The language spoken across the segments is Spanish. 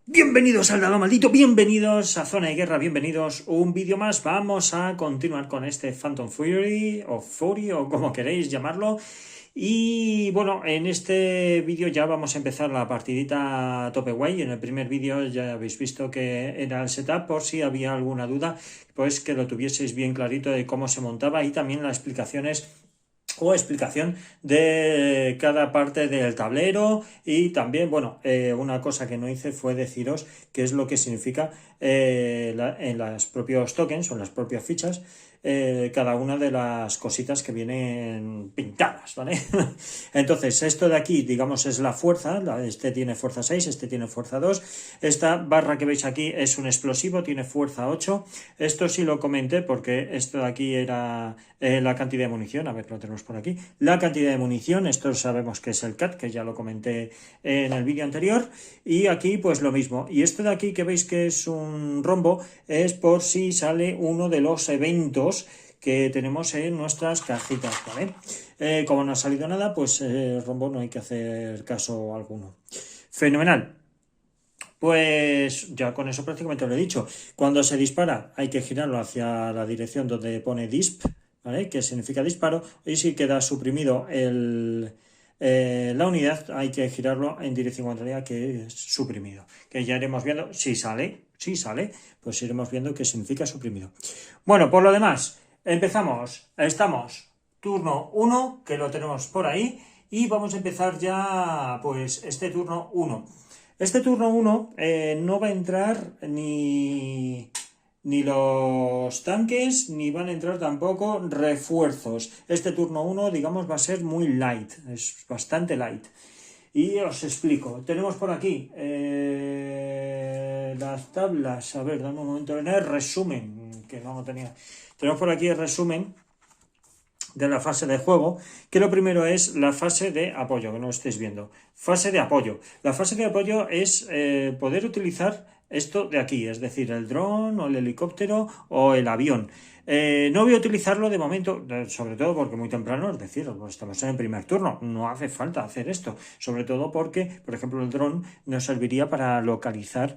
Bienvenidos al Dado Maldito, bienvenidos a Zona de Guerra, bienvenidos un vídeo más. Vamos a continuar con este Phantom Fury o como queréis llamarlo. Y bueno, en este vídeo ya vamos a empezar la partidita a tope guay. En el primer vídeo ya habéis visto que era el setup, por si había alguna duda, pues que lo tuvieseis bien clarito de cómo se montaba y también las explicaciones o explicación de cada parte del tablero y también, bueno, una cosa que no hice fue deciros qué es lo que significa en los propios tokens o en las propias fichas cada una de las cositas que vienen pintadas, ¿vale? Entonces, esto de aquí, digamos, es la fuerza, este tiene fuerza 6, este tiene fuerza 2, esta barra que veis aquí es un explosivo, tiene fuerza 8, esto sí lo comenté porque esto de aquí era la cantidad de munición, a ver, lo tenemos por aquí, la cantidad de munición, esto sabemos que es el CAT, que ya lo comenté en el vídeo anterior, y aquí pues lo mismo, y esto de aquí que veis que es un rombo, es por si sale uno de los eventos que tenemos en nuestras cajitas, ¿vale? Como no ha salido nada, pues rombo no hay que hacer caso alguno. Fenomenal. Pues ya con eso prácticamente lo he dicho. Cuando se dispara hay que girarlo hacia la dirección donde pone disp, ¿vale? Que significa disparo. Y si queda suprimido la unidad, hay que girarlo en dirección contraria, que es suprimido. Que ya iremos viendo si sale, pues iremos viendo qué significa suprimido. Bueno, por lo demás, empezamos. Estamos turno 1, que lo tenemos por ahí. Y vamos a empezar ya, pues, este turno 1. Este turno 1 no va a entrar ni los tanques, ni van a entrar tampoco refuerzos. Este turno 1, digamos, va a ser muy light, es bastante light. Y os explico. Tenemos por aquí las tablas. A ver, dame un momento en el resumen, que no lo tenía. Tenemos por aquí el resumen de la fase de juego, que lo primero es la fase de apoyo, que no lo estéis viendo. Fase de apoyo. La fase de apoyo es poder utilizar esto de aquí, es decir, el dron o el helicóptero o el avión. No voy a utilizarlo de momento, sobre todo porque muy temprano, es decir, pues estamos en el primer turno, no hace falta hacer esto, sobre todo porque, por ejemplo, el dron nos serviría para localizar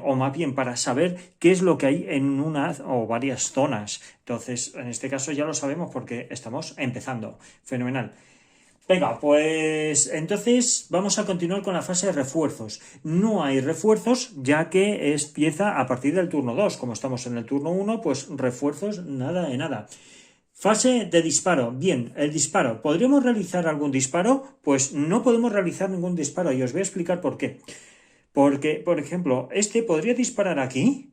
o más bien para saber qué es lo que hay en una o varias zonas. Entonces, en este caso ya lo sabemos porque estamos empezando. Fenomenal. Venga, pues entonces vamos a continuar con la fase de refuerzos. No hay refuerzos ya que es pieza a partir del turno 2. Como estamos en el turno 1, pues refuerzos nada de nada. Fase de disparo. Bien, el disparo. ¿Podríamos realizar algún disparo? Pues no podemos realizar ningún disparo y os voy a explicar por qué. Porque, por ejemplo, este podría disparar aquí.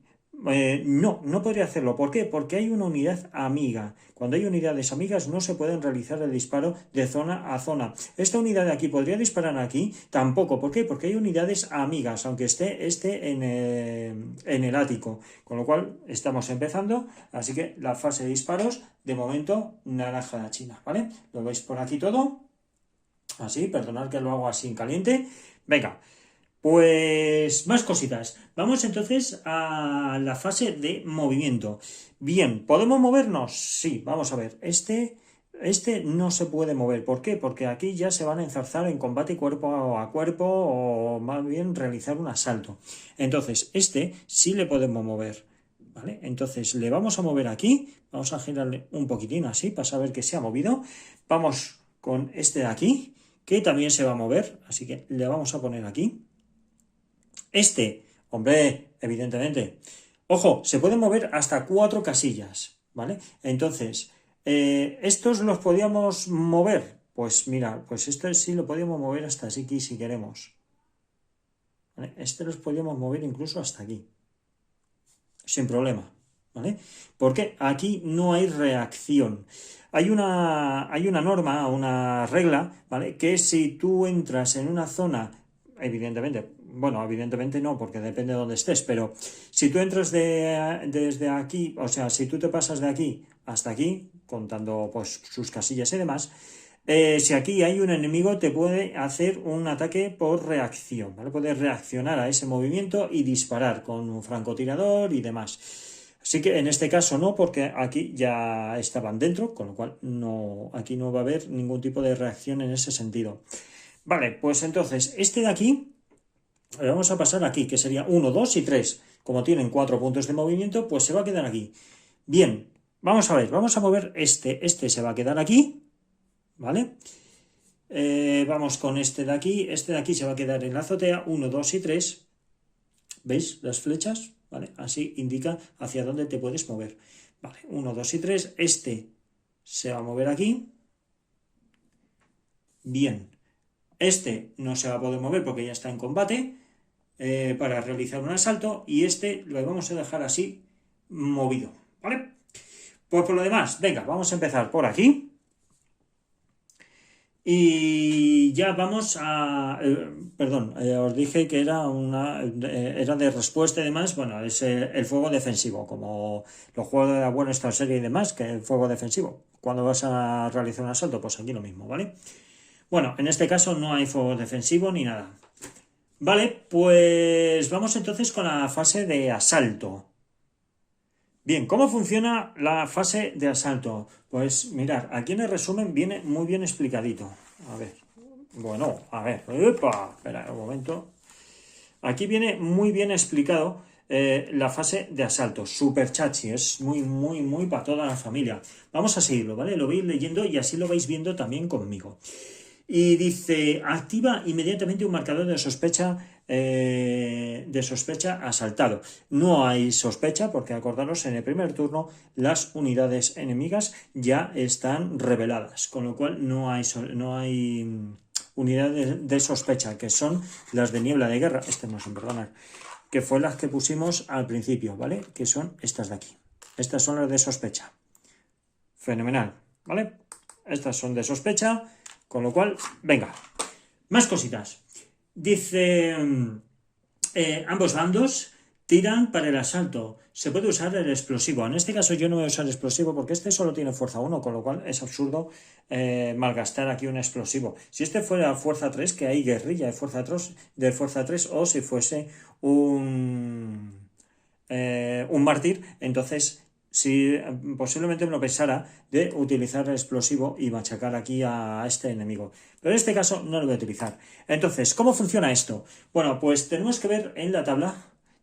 No, no podría hacerlo. ¿Por qué? Porque hay una unidad amiga. Cuando hay unidades amigas no se pueden realizar el disparo de zona a zona. Esta unidad de aquí podría disparar aquí. Tampoco. ¿Por qué? Porque hay unidades amigas, aunque esté en el ático. Con lo cual estamos empezando. Así que la fase de disparos, de momento, naranja de China. ¿Vale? Lo veis por aquí todo. Así, perdonad que lo hago así en caliente. Venga. Pues más cositas. Vamos entonces a la fase de movimiento. Bien, ¿podemos movernos? Sí, vamos a ver. Este no se puede mover. ¿Por qué? Porque aquí ya se van a enzarzar en combate cuerpo a cuerpo o más bien realizar un asalto. Entonces, este sí le podemos mover. ¿Vale? Entonces le vamos a mover aquí. Vamos a girarle un poquitín así para saber que se ha movido. Vamos con este de aquí, que también se va a mover. Así que le vamos a poner aquí. Hombre, evidentemente. Ojo, se pueden mover hasta 4 casillas, ¿vale? Entonces, ¿estos los podíamos mover? Pues mira, pues este sí lo podíamos mover hasta aquí si queremos. ¿Vale? Este los podíamos mover incluso hasta aquí, sin problema, ¿vale? Porque aquí no hay reacción. Hay una norma, una regla, ¿vale? Que si tú entras en una zona, evidentemente, bueno, evidentemente no, porque depende de dónde estés, pero si tú entras desde aquí, o sea, si tú te pasas de aquí hasta aquí, contando pues sus casillas y demás, si aquí hay un enemigo, te puede hacer un ataque por reacción, ¿vale? Puedes reaccionar a ese movimiento y disparar con un francotirador y demás. Así que en este caso no, porque aquí ya estaban dentro, con lo cual no, aquí no va a haber ningún tipo de reacción en ese sentido. Vale, pues entonces, este de aquí Le vamos a pasar aquí, que sería 1, 2 y 3. Como tienen 4 puntos de movimiento, pues se va a quedar aquí. Bien, vamos a ver, vamos a mover este. Este se va a quedar aquí, ¿vale? Vamos con este de aquí se va a quedar en la azotea, 1, 2 y 3. ¿Veis las flechas? ¿Vale? Así indica hacia dónde te puedes mover. Vale, 1, 2 y 3. Este se va a mover aquí. Bien. Este no se va a poder mover porque ya está en combate para realizar un asalto. Y este lo vamos a dejar así movido. ¿Vale? Pues por lo demás, venga, vamos a empezar por aquí. Y ya vamos a... perdón, os dije que era de respuesta y demás. Bueno, es el fuego defensivo, como los juegos de la buena esta serie y demás, que el fuego defensivo. Cuando vas a realizar un asalto, pues aquí lo mismo, ¿vale? Bueno, en este caso no hay fuego defensivo ni nada. Vale, pues vamos entonces con la fase de asalto. Bien, ¿cómo funciona la fase de asalto? Pues mirad, aquí en el resumen viene muy bien explicadito. A ver, bueno, a ver, ¡epa! Espera un momento. Aquí viene muy bien explicado la fase de asalto. Super chachi, es muy para toda la familia. Vamos a seguirlo, ¿vale? Lo vais leyendo y así lo vais viendo también conmigo. Y dice, activa inmediatamente un marcador de sospecha asaltado. No hay sospecha porque acordaros, en el primer turno las unidades enemigas ya están reveladas, con lo cual no hay unidades de sospecha, que son las de niebla de guerra, no son, perdonad, que fue las que pusimos al principio, ¿vale? Que son estas de aquí. Estas son las de sospecha. Fenomenal, ¿vale? Estas son de sospecha. Con lo cual, venga, más cositas. Dice, ambos bandos tiran para el asalto. Se puede usar el explosivo. En este caso yo no voy a usar el explosivo porque este solo tiene fuerza 1, con lo cual es absurdo malgastar aquí un explosivo. Si este fuera fuerza 3, que hay guerrilla de fuerza 3, o si fuese un mártir, entonces si posiblemente me lo pensara de utilizar el explosivo y machacar aquí a este enemigo. Pero en este caso no lo voy a utilizar. Entonces, ¿cómo funciona esto? Bueno, pues tenemos que ver en la tabla,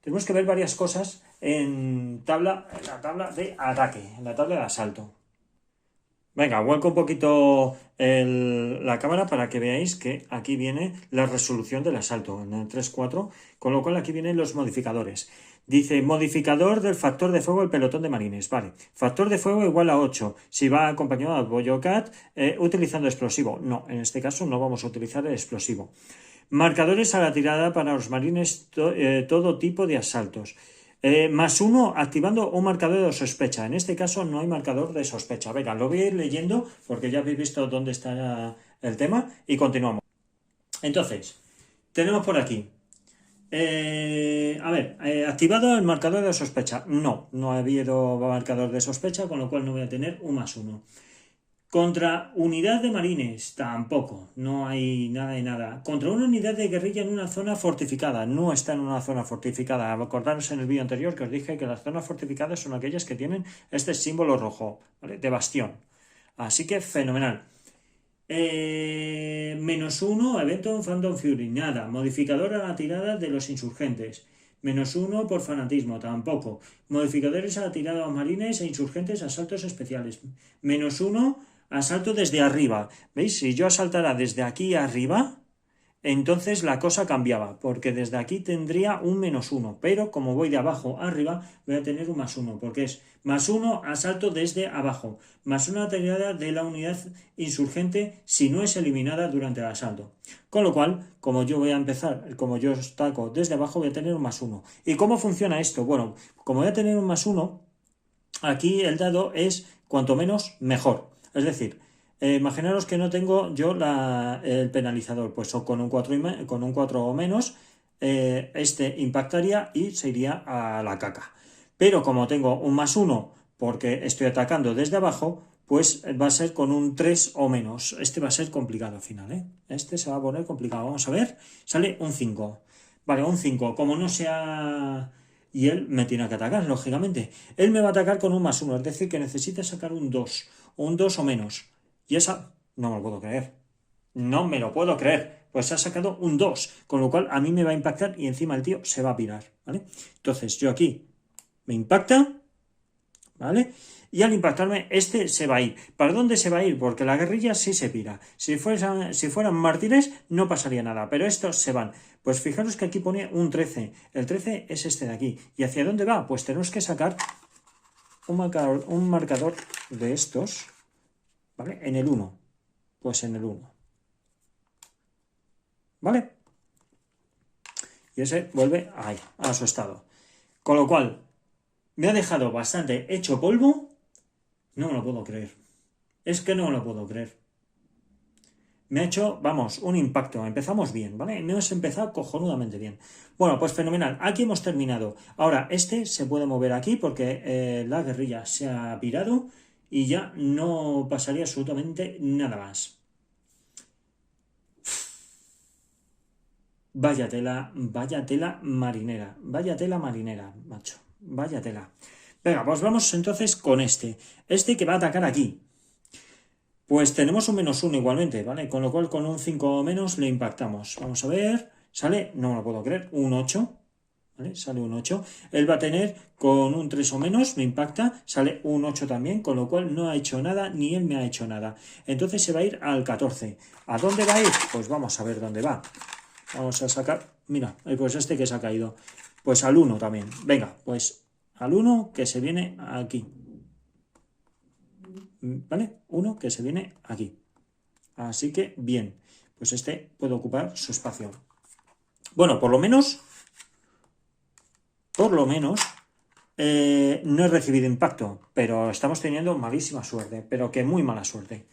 tenemos que ver varias cosas en la tabla de ataque, en la tabla de asalto. Venga, vuelco un poquito la cámara para que veáis que aquí viene la resolución del asalto, en el 3-4, con lo cual aquí vienen los modificadores. Dice, modificador del factor de fuego del pelotón de marines. Vale, factor de fuego igual a 8. Si va acompañado de Boyocat, utilizando explosivo. No, en este caso no vamos a utilizar el explosivo. Marcadores a la tirada para los marines, todo tipo de asaltos. +1 activando un marcador de sospecha. En este caso no hay marcador de sospecha. Venga, lo voy a ir leyendo porque ya habéis visto dónde está el tema y continuamos. Entonces, tenemos por aquí. Activado el marcador de sospecha. No ha habido marcador de sospecha, con lo cual no voy a tener un +1. Contra unidad de marines, tampoco, no hay nada de nada. Contra una unidad de guerrilla en una zona fortificada, no está en una zona fortificada. Acordaros en el vídeo anterior que os dije que las zonas fortificadas son aquellas que tienen este símbolo rojo, ¿vale? De bastión. Así que fenomenal. -1, evento Phantom Fury, nada. Modificador a la tirada de los insurgentes. -1 por fanatismo, tampoco. Modificadores a la tirada a los marines e insurgentes, asaltos especiales. -1, asalto desde arriba. ¿Veis? Si yo asaltara desde aquí arriba, entonces la cosa cambiaba, porque desde aquí tendría un -1, pero como voy de abajo a arriba, voy a tener un +1, porque es +1 asalto desde abajo, +1 tirada de la unidad insurgente si no es eliminada durante el asalto. Con lo cual, como yo voy a empezar, como yo ataco desde abajo, voy a tener un +1. ¿Y cómo funciona esto? Bueno, como voy a tener un +1, aquí el dado es cuanto menos mejor. Es decir, imaginaros que no tengo yo el penalizador, pues con un 4 o menos, este impactaría y se iría a la caca. Pero como tengo un +1 porque estoy atacando desde abajo, pues va a ser con un 3 o menos. Este va a ser complicado al final, ¿eh? Este se va a poner complicado. Vamos a ver, sale un 5. Vale, un 5. Como no sea... Y él me tiene que atacar, lógicamente. Él me va a atacar con un +1, es decir, que necesita sacar un 2, o un 2 o menos. Y esa no me lo puedo creer. No me lo puedo creer. pues ha sacado un 2, con lo cual a mí me va a impactar y encima el tío se va a pirar, ¿vale? Entonces yo aquí me impacta, ¿vale? Y al impactarme, este se va a ir. ¿Para dónde se va a ir? Porque la guerrilla sí se pira. Si fueran mártires, no pasaría nada, pero estos se van. Pues fijaros que aquí pone un 13. El 13 es este de aquí. ¿Y hacia dónde va? Pues tenemos que sacar un marcador de estos, ¿vale? En el 1. Pues en el 1. ¿Vale? Y ese vuelve ahí, a su estado. Con lo cual, me ha dejado bastante hecho polvo. No me lo puedo creer. Es que no me lo puedo creer. Me ha hecho, vamos, un impacto. Empezamos bien, ¿vale? No hemos empezado cojonudamente bien. Bueno, pues fenomenal. Aquí hemos terminado. Ahora, este se puede mover aquí porque la guerrilla se ha pirado y ya no pasaría absolutamente nada más. Vaya tela marinera. Vaya tela marinera, macho. Vaya tela. Venga, pues vamos entonces con este. Este que va a atacar aquí. Pues tenemos un -1 igualmente, ¿vale? Con lo cual con un 5 o menos le impactamos. Vamos a ver. Sale, no me lo puedo creer, un 8. ¿Vale? Sale un 8. Él va a tener con un 3 o menos, me impacta, sale un 8 también, con lo cual no ha hecho nada, ni él me ha hecho nada. Entonces se va a ir al 14. ¿A dónde va a ir? Pues vamos a ver dónde va. Vamos a sacar, mira, pues este que se ha caído. Pues al 1 también. Venga, pues al 1 que se viene aquí. ¿Vale? 1 que se viene aquí. Así que, bien. Pues este puede ocupar su espacio. Bueno, por lo menos, no he recibido impacto, pero estamos teniendo malísima suerte, pero que muy mala suerte.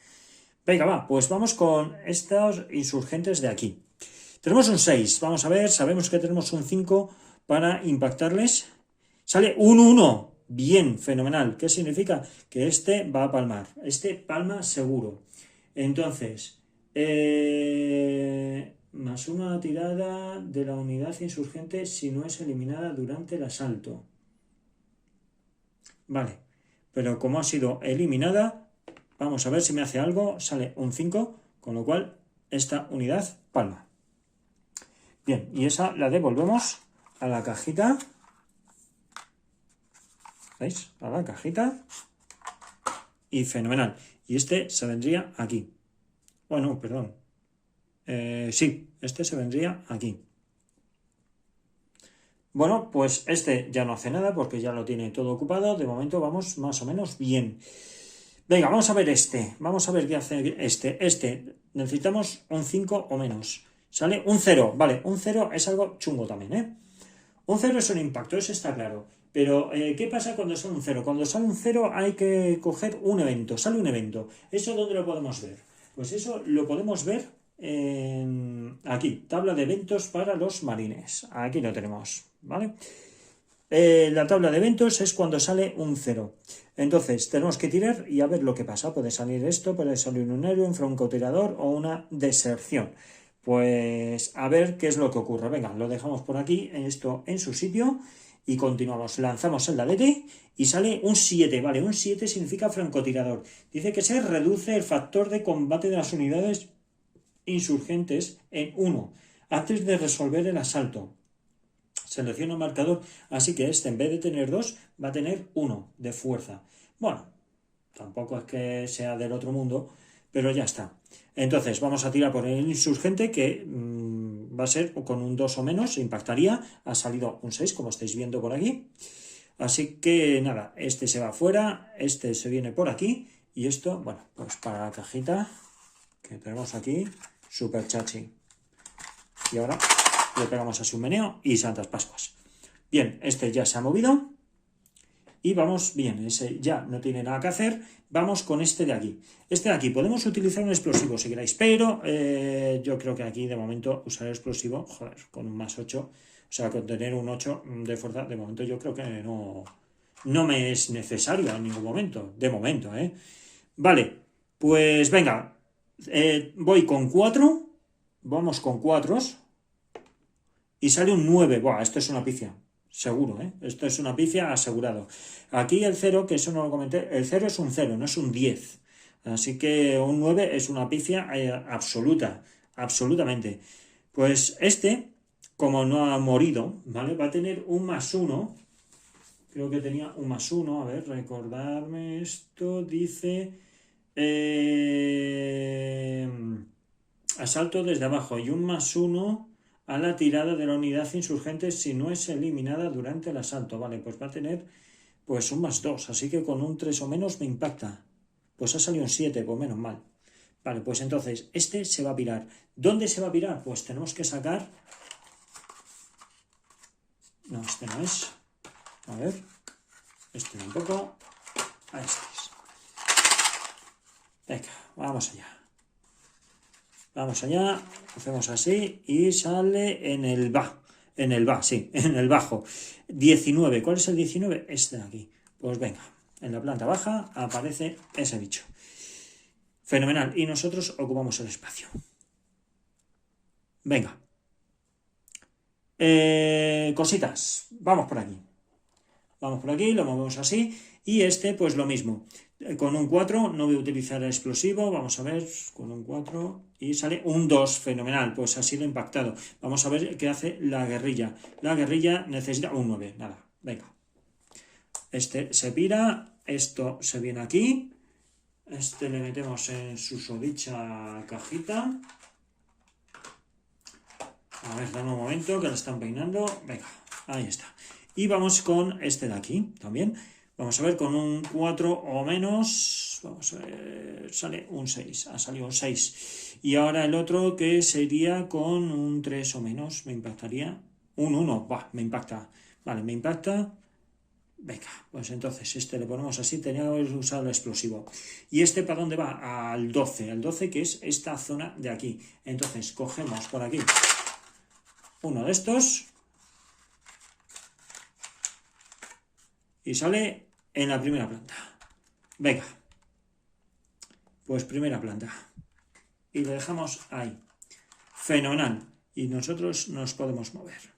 Venga, va, pues vamos con estos insurgentes de aquí. Tenemos un 6, vamos a ver, sabemos que tenemos un 5 para impactarles. Sale un 1, bien, fenomenal. ¿Qué significa? Que este va a palmar, este palma seguro. Entonces, más una tirada de la unidad insurgente si no es eliminada durante el asalto. Vale, pero como ha sido eliminada, vamos a ver si me hace algo. Sale un 5, con lo cual esta unidad palma. Bien, y esa la devolvemos a la cajita. ¿Veis? A la cajita. Y fenomenal. Y este se vendría aquí. Bueno, perdón. Sí, este se vendría aquí. Bueno, pues este ya no hace nada porque ya lo tiene todo ocupado. De momento vamos más o menos bien. Venga, vamos a ver este. Vamos a ver qué hace este. Este, necesitamos un 5 o menos. Sale un 0. Vale, un 0 es algo chungo también, ¿eh? Un 0 es un impacto, eso está claro. Pero, ¿qué pasa cuando sale un 0? Cuando sale un 0 hay que coger un evento. Sale un evento. ¿Eso dónde lo podemos ver? Pues eso lo podemos ver aquí. Tabla de eventos para los marines. Aquí lo tenemos, ¿vale? La tabla de eventos es cuando sale un 0. Entonces, tenemos que tirar y a ver lo que pasa. Puede salir esto, puede salir un héroe, un francotirador o una deserción. Pues a ver qué es lo que ocurre. Venga, lo dejamos por aquí, esto en su sitio y continuamos. Lanzamos el dadete y sale un 7. Vale, un 7 significa francotirador. Dice que se reduce el factor de combate de las unidades insurgentes en 1 antes de resolver el asalto. Selecciona un marcador, así que este en vez de tener 2 va a tener 1 de fuerza. Bueno, tampoco es que sea del otro mundo, pero ya está. Entonces vamos a tirar por el insurgente que va a ser con un 2 o menos, impactaría. Ha salido un 6, como estáis viendo por aquí. Así que nada, este se va afuera, este se viene por aquí y esto, bueno, pues para la cajita que tenemos aquí, super chachi. Y ahora le pegamos así un meneo y Santas Pascuas. Bien, este ya se ha movido. Y vamos bien, ese ya no tiene nada que hacer. Vamos con este de aquí. Este de aquí, podemos utilizar un explosivo si queráis, pero yo creo que aquí de momento usar el explosivo, joder, con un +8, o sea, con tener un 8 de fuerza, de momento yo creo que no me es necesario en ningún momento, de momento, ¿eh? Vale, pues venga, voy con 4, vamos con 4 y sale un 9. Buah, esto es una pifia. Seguro, ¿eh? Esto es una pifia asegurado. Aquí el 0, que eso no lo comenté, el 0 es un 0, no es un 10. Así que un 9 es una pifia absoluta. absolutamente. Pues este, como no ha morido, ¿vale? Va a tener un +1. Creo que tenía un +1. A ver, recordarme esto. Dice... asalto desde abajo y un +1 a la tirada de la unidad insurgente si no es eliminada durante el asalto. Vale, pues va a tener pues un +2. Así que con un 3 o menos me impacta. Pues ha salido un 7, pues menos mal. Vale, pues entonces este se va a pirar. ¿Dónde se va a pirar? Pues tenemos que sacar... No, este no es. A ver. Este tampoco. A este es. Venga, vamos allá. Vamos allá. Hacemos así y sale en el va. En el va, sí, en el bajo. 19. ¿Cuál es el 19? Este de aquí. Pues venga, en la planta baja aparece ese bicho. Fenomenal. Y nosotros ocupamos el espacio. Venga. Cositas. Vamos por aquí. Vamos por aquí, lo movemos así. Y este, pues lo mismo. Con un 4 no voy a utilizar el explosivo. Vamos a ver, con un 4 y sale un 2. Fenomenal, pues ha sido impactado. Vamos a ver qué hace la guerrilla. La guerrilla necesita un 9. Nada, venga. Este se pira. Esto se viene aquí. Este le metemos en su sodicha cajita. A ver, dame un momento que lo están peinando. Venga, ahí está. Y vamos con este de aquí también. Vamos a ver, con un 4 o menos. Vamos a ver, sale un 6. Ha salido un 6. Y ahora el otro que sería con un 3 o menos. Me impactaría. Un 1. Bah, me impacta. Vale, me impacta. Venga, pues entonces este le ponemos así. Tenía que haber usado el explosivo. ¿Y este para dónde va? Al 12. Al 12, que es esta zona de aquí. Entonces cogemos por aquí uno de estos y sale en la primera planta. Venga, pues primera planta y lo dejamos ahí. Fenomenal. Y nosotros nos podemos mover.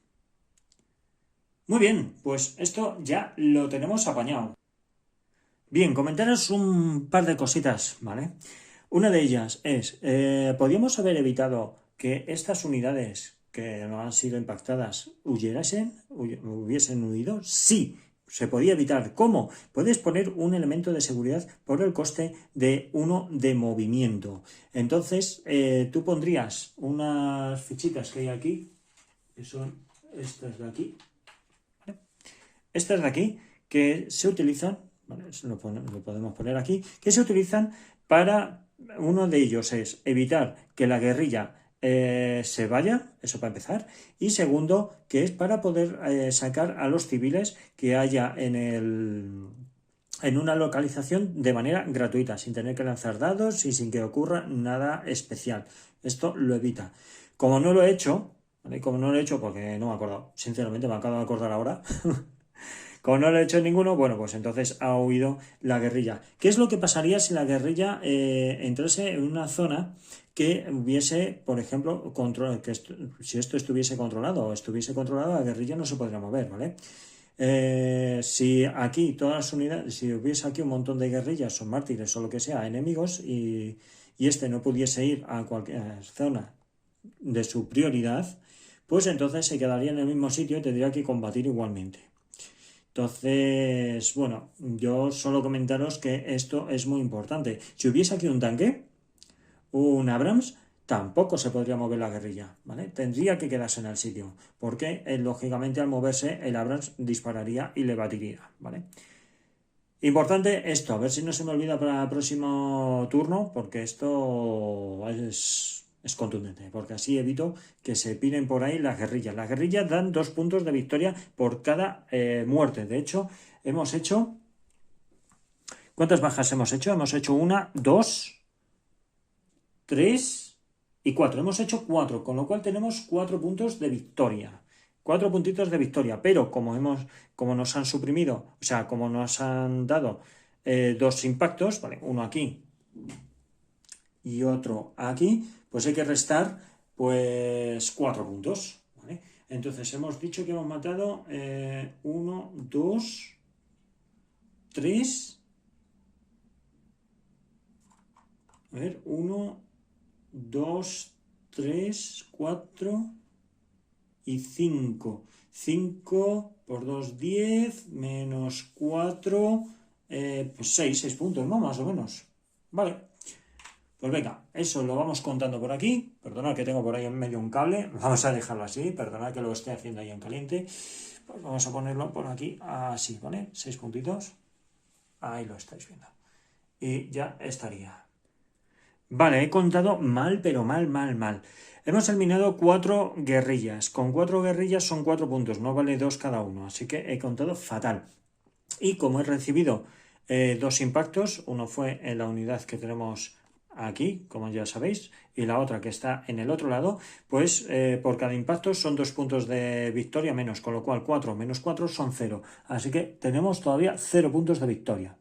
Muy bien, pues esto ya lo tenemos apañado. Bien, comentaros un par de cositas, ¿vale? Una de ellas es, ¿podríamos haber evitado que estas unidades que no han sido impactadas hubiesen huido? Sí, se podía evitar. ¿Cómo? Puedes poner un elemento de seguridad por el coste de 1 de movimiento. Entonces, tú pondrías unas fichitas que hay aquí, que son estas de aquí, ¿vale? Estas de aquí, que se utilizan, ¿vale? Lo podemos poner aquí, que se utilizan para... Uno de ellos es evitar que la guerrilla se vaya, eso para empezar, y segundo, que es para poder sacar a los civiles que haya en una localización de manera gratuita, sin tener que lanzar dados y sin que ocurra nada especial. Esto lo evita. Como no lo he hecho, ¿vale? Como no lo he hecho porque no me he acordado, sinceramente me acabo de acordar ahora. Como no lo he hecho ninguno, bueno, pues entonces ha huido la guerrilla. ¿Qué es lo que pasaría si la guerrilla entrase en una zona que hubiese, por ejemplo, control, si esto estuviese controlado o estuviese controlado, la guerrilla no se podría mover, ¿vale? Si aquí todas las unidades, si hubiese aquí un montón de guerrillas o mártires o lo que sea, enemigos, y este no pudiese ir a cualquier zona de su prioridad, pues entonces se quedaría en el mismo sitio y tendría que combatir igualmente. Entonces, bueno, yo solo comentaros que esto es muy importante. Si hubiese aquí un tanque, un Abrams, tampoco se podría mover la guerrilla, ¿vale? Tendría que quedarse en el sitio, porque lógicamente al moverse el Abrams dispararía y le batiría, ¿vale? Importante esto, a ver si no se me olvida para el próximo turno, porque esto es contundente, porque así evito que se piren por ahí las guerrillas. Las guerrillas dan 2 puntos de victoria por cada muerte. De hecho, hemos hecho... ¿Cuántas bajas hemos hecho? Hemos hecho 1, 2, 3 y 4. Hemos hecho 4, con lo cual tenemos 4 puntos de victoria. 4 puntitos de victoria, pero como nos han suprimido, o sea, como nos han dado 2 impactos, ¿vale? Uno aquí y otro aquí, pues hay que restar pues 4 puntos, ¿vale? Entonces hemos dicho que hemos matado 1, 2, 3, a ver, 1, 2, 3, 4 y 5. 5 por 2, 10, menos 4, pues 6 puntos, ¿no? Más o menos. Vale. Pues venga, eso lo vamos contando por aquí. Perdonad que tengo por ahí en medio un cable. Vamos a dejarlo así. Perdonad que lo esté haciendo ahí en caliente. Pues vamos a ponerlo por aquí así, ¿vale? 6 puntitos. Ahí lo estáis viendo. Y ya estaría. Vale, he contado mal, pero mal. Hemos eliminado 4 guerrillas. Con 4 guerrillas son 4 puntos, no vale 2 cada uno. Así que he contado fatal. Y como he recibido 2 impactos, uno fue en la unidad que tenemos aquí, como ya sabéis, y la otra que está en el otro lado, pues por cada impacto son 2 puntos de victoria menos, con lo cual 4 menos 4 son 0. Así que tenemos todavía 0 puntos de victoria.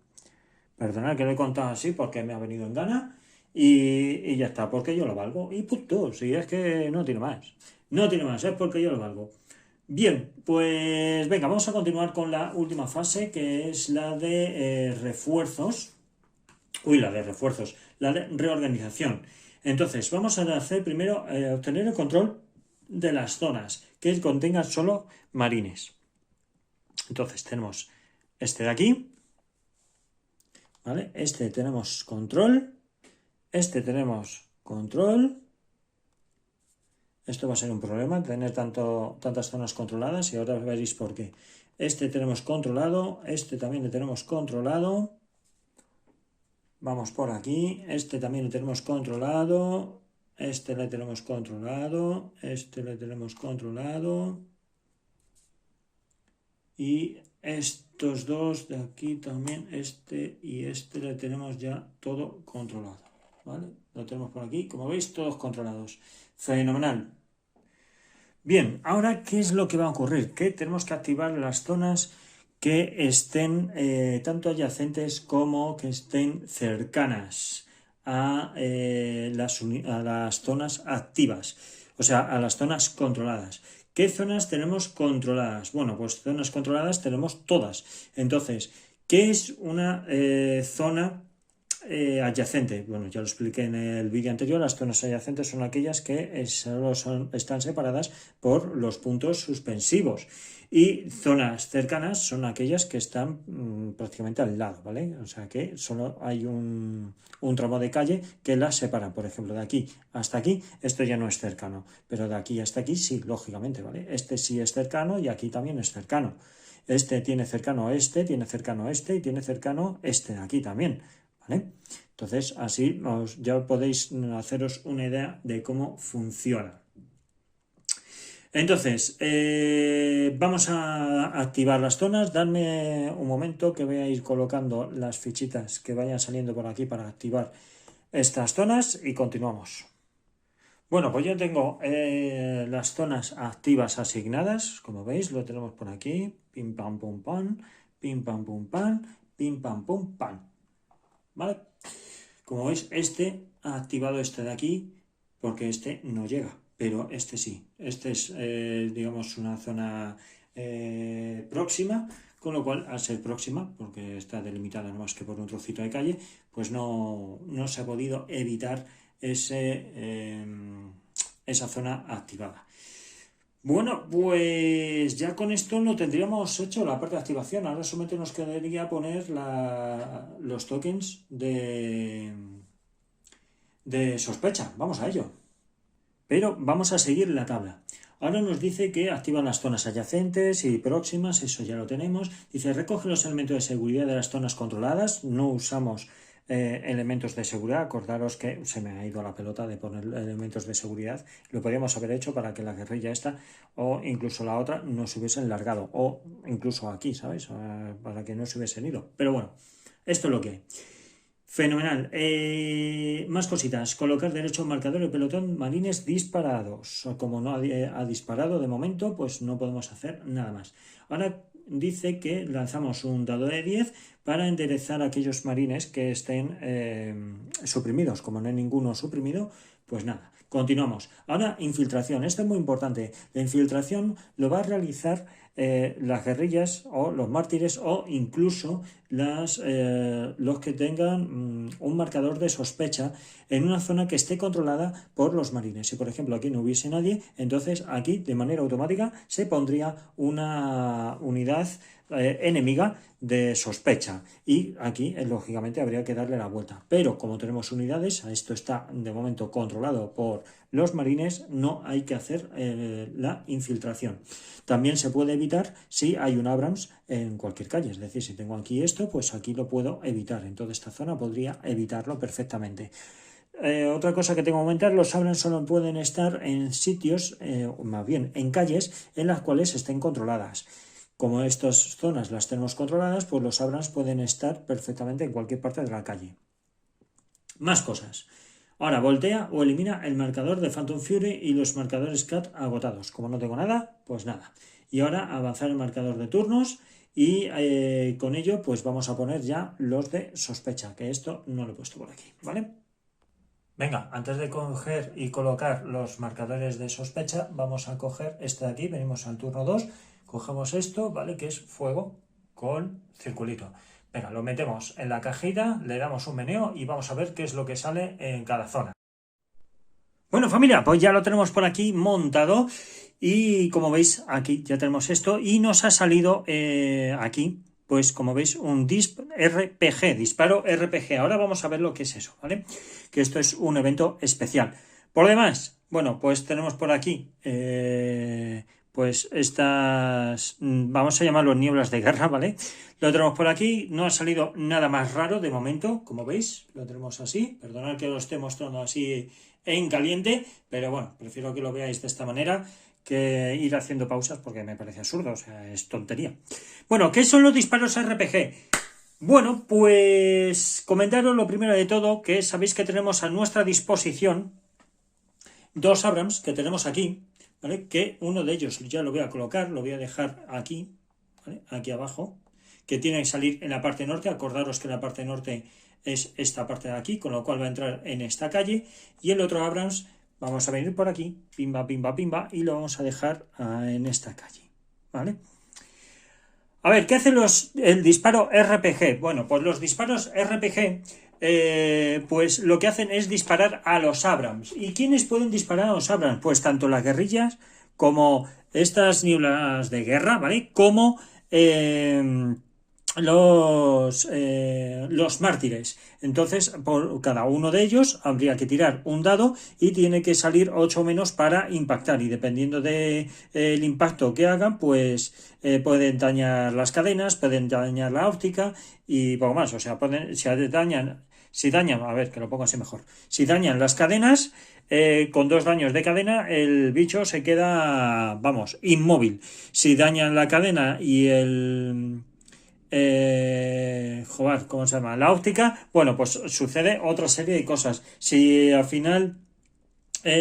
Perdonad que lo he contado así porque me ha venido en gana y ya está, porque yo lo valgo. Y punto, si es que no tiene más. No tiene más, es porque yo lo valgo. Bien, pues venga, vamos a continuar con la última fase, que es la de refuerzos. La de refuerzos, la de reorganización. Entonces, vamos a hacer primero obtener el control de las zonas que contengan solo marines. Entonces, tenemos este de aquí, ¿vale? Este tenemos control, este tenemos control. Esto va a ser un problema, tener tantas zonas controladas, y ahora veréis por qué. Este tenemos controlado, este también le tenemos controlado. Vamos por aquí, este también le tenemos controlado, este le tenemos controlado, este le tenemos controlado. Y estos dos de aquí también, este y este le tenemos ya todo controlado, ¿vale? Lo tenemos por aquí, como veis, todos controlados. Fenomenal. Bien, ahora, ¿qué es lo que va a ocurrir? Que tenemos que activar las zonas que estén tanto adyacentes como que estén cercanas a las zonas activas, o sea, a las zonas controladas. ¿Qué zonas tenemos controladas? Bueno, pues zonas controladas tenemos todas. Entonces, ¿qué es una zona adyacente? Bueno, ya lo expliqué en el vídeo anterior. Las zonas adyacentes son aquellas que solo están separadas por los puntos suspensivos, y zonas cercanas son aquellas que están prácticamente al lado, ¿vale? O sea que solo hay un tramo de calle que las separa. Por ejemplo, de aquí hasta aquí, esto ya no es cercano, pero de aquí hasta aquí sí, lógicamente, ¿vale? Este sí es cercano y aquí también es cercano. Este tiene cercano este, tiene cercano este y tiene cercano este de aquí también, ¿vale? Entonces, así ya podéis haceros una idea de cómo funciona. Entonces, vamos a activar las zonas. Dadme un momento que voy a ir colocando las fichitas que vayan saliendo por aquí para activar estas zonas y continuamos. Bueno, pues yo tengo las zonas activas asignadas, como veis, lo tenemos por aquí, pim pam pum pam, pim pam pum pam, pim pam pum pam, ¿vale? Como veis, este ha activado este de aquí porque este no llega, pero este sí. Este es, digamos, una zona próxima, con lo cual, al ser próxima, porque está delimitada no más que por un trocito de calle, pues no se ha podido evitar esa zona activada. Bueno, pues ya con esto lo tendríamos hecho la parte de activación. Ahora solamente nos quedaría poner los tokens de sospecha. Vamos a ello. Pero vamos a seguir la tabla. Ahora nos dice que activan las zonas adyacentes y próximas, eso ya lo tenemos. Dice, recoge los elementos de seguridad de las zonas controladas. No usamos elementos de seguridad. Acordaros que se me ha ido la pelota de poner elementos de seguridad. Lo podríamos haber hecho para que la guerrilla esta o incluso la otra no se hubiesen largado. O incluso aquí, ¿sabes? Para que no se hubiesen ido. Pero bueno, esto es lo que hay. Fenomenal. Más cositas. Colocar derecho marcador de pelotón marines disparados. Como no ha disparado de momento, pues no podemos hacer nada más. Ahora dice que lanzamos un dado de 10 para enderezar a aquellos marines que estén suprimidos. Como no hay ninguno suprimido, pues nada. Continuamos. Ahora, infiltración. Esto es muy importante. La infiltración lo va a realizar las guerrillas o los mártires o incluso los que tengan un marcador de sospecha en una zona que esté controlada por los marines. Si por ejemplo aquí no hubiese nadie, entonces aquí de manera automática se pondría una unidad enemiga de sospecha y aquí lógicamente habría que darle la vuelta, pero como tenemos unidades, esto está de momento controlado por los marines, no hay que hacer la infiltración. También se puede evitar si hay un Abrams en cualquier calle, es decir, si tengo aquí esto, pues aquí lo puedo evitar, en toda esta zona podría evitarlo perfectamente. Otra cosa que tengo que comentar, los Abrams solo pueden estar en sitios, más bien en calles en las cuales estén controladas. Como estas zonas las tenemos controladas, pues los Abrams pueden estar perfectamente en cualquier parte de la calle. Más cosas. Ahora voltea o elimina el marcador de Phantom Fury y los marcadores CAT agotados. Como no tengo nada, pues nada. Y ahora avanzar el marcador de turnos y con ello pues vamos a poner ya los de sospecha, que esto no lo he puesto por aquí, ¿vale? Venga, antes de coger y colocar los marcadores de sospecha, vamos a coger este de aquí, venimos al turno 2, cogemos esto, ¿vale? Que es fuego con circulito. Venga, lo metemos en la cajita, le damos un meneo y vamos a ver qué es lo que sale en cada zona. Bueno, familia, pues ya lo tenemos por aquí montado y como veis aquí ya tenemos esto y nos ha salido aquí, pues como veis, un RPG, disparo RPG. Ahora vamos a ver lo que es eso, ¿vale? Que esto es un evento especial. Por lo demás, bueno, pues tenemos por aquí pues estas, vamos a llamarlo nieblas de guerra, ¿vale? Lo tenemos por aquí, no ha salido nada más raro de momento, como veis, lo tenemos así, perdonad que lo esté mostrando así en caliente, pero bueno, prefiero que lo veáis de esta manera que ir haciendo pausas porque me parece absurdo, o sea, es tontería. Bueno, ¿qué son los disparos RPG? Bueno, pues comentaros lo primero de todo, que sabéis que tenemos a nuestra disposición dos Abrams que tenemos aquí, ¿vale? Que uno de ellos ya lo voy a colocar, lo voy a dejar aquí, ¿vale? Aquí abajo, que tiene que salir en la parte norte. Acordaros que la parte norte es esta parte de aquí, con lo cual va a entrar en esta calle, y el otro Abrams vamos a venir por aquí, pimba, pimba, pimba, y lo vamos a dejar en esta calle, ¿vale? A ver, ¿qué hace el disparo RPG? Bueno, pues los disparos RPG, pues lo que hacen es disparar a los Abrams. ¿Y quiénes pueden disparar a los Abrams? Pues tanto las guerrillas como estas nieblas de guerra, ¿vale? Como los mártires. Entonces, por cada uno de ellos habría que tirar un dado y tiene que salir 8 menos para impactar. Y dependiendo del impacto que hagan, pues pueden dañar las cadenas, pueden dañar la óptica y poco más. O sea, si dañan, a ver, que lo pongo así mejor. Si dañan las cadenas, con 2 daños de cadena, el bicho se queda, vamos, inmóvil. Si dañan la cadena y joder, ¿cómo se llama? La óptica, bueno, pues sucede otra serie de cosas. Si al final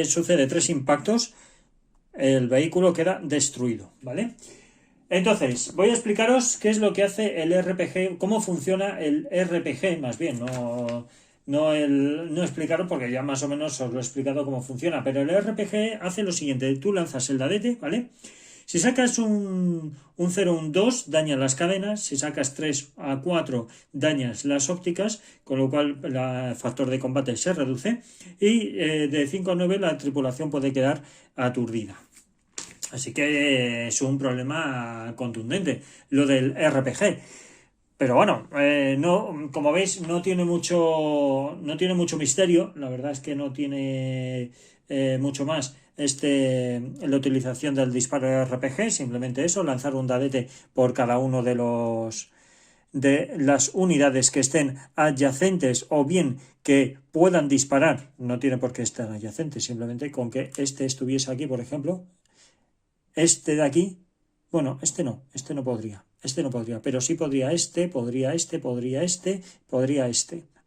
sucede 3 impactos, el vehículo queda destruido, ¿vale? Entonces, voy a explicaros qué es lo que hace el RPG, cómo funciona el RPG, más bien, no explicaros porque ya más o menos os lo he explicado cómo funciona, pero el RPG hace lo siguiente: tú lanzas el dadete, ¿vale? Si sacas un 0, un 2, dañas las cadenas. Si sacas 3 a 4, dañas las ópticas, con lo cual el factor de combate se reduce. Y de 5 a 9 la tripulación puede quedar aturdida. Así que es un problema contundente lo del RPG. Pero bueno, no, como veis, no tiene mucho misterio. La verdad es que no tiene mucho más la utilización del disparo RPG. Simplemente eso, lanzar un dadete por cada uno de las unidades que estén adyacentes o bien que puedan disparar. No tiene por qué estar adyacentes, simplemente con que este estuviese aquí, por ejemplo. Este de aquí, bueno, este no podría, pero sí podría este,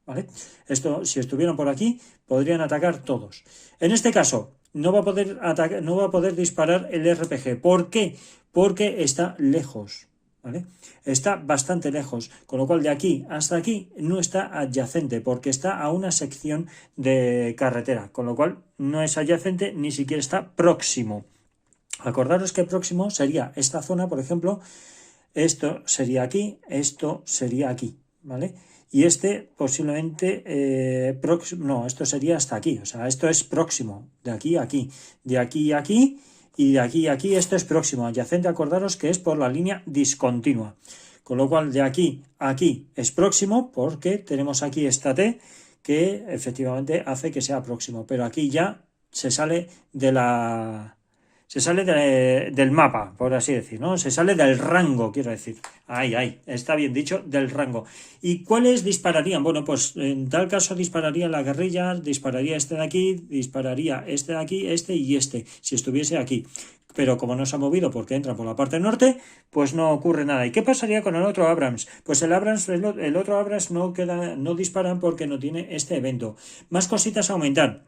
¿vale? Esto, si estuvieran por aquí, podrían atacar todos. En este caso, no va a poder disparar el RPG. ¿Por qué? Porque está lejos, ¿vale? Está bastante lejos, con lo cual de aquí hasta aquí no está adyacente, porque está a una sección de carretera, con lo cual no es adyacente, ni siquiera está próximo. Acordaros que próximo sería esta zona, por ejemplo, esto sería aquí, esto sería aquí, ¿vale? Y este posiblemente, no, esto sería hasta aquí, o sea, esto es próximo, de aquí a aquí, de aquí a aquí, y de aquí a aquí, esto es próximo, adyacente, acordaros que es por la línea discontinua. Con lo cual, de aquí a aquí es próximo, porque tenemos aquí esta T, que efectivamente hace que sea próximo, pero aquí ya se sale de la... Se sale del mapa, por así decir, ¿no? Se sale del rango, quiero decir. Ahí, está bien dicho, del rango. ¿Y cuáles dispararían? Bueno, pues en tal caso dispararía la guerrilla, dispararía este de aquí, dispararía este de aquí, este y este, si estuviese aquí. Pero como no se ha movido porque entra por la parte norte, pues no ocurre nada. ¿Y qué pasaría con el otro Abrams? Pues el otro Abrams no disparan porque no tiene este evento. Más cositas a aumentar.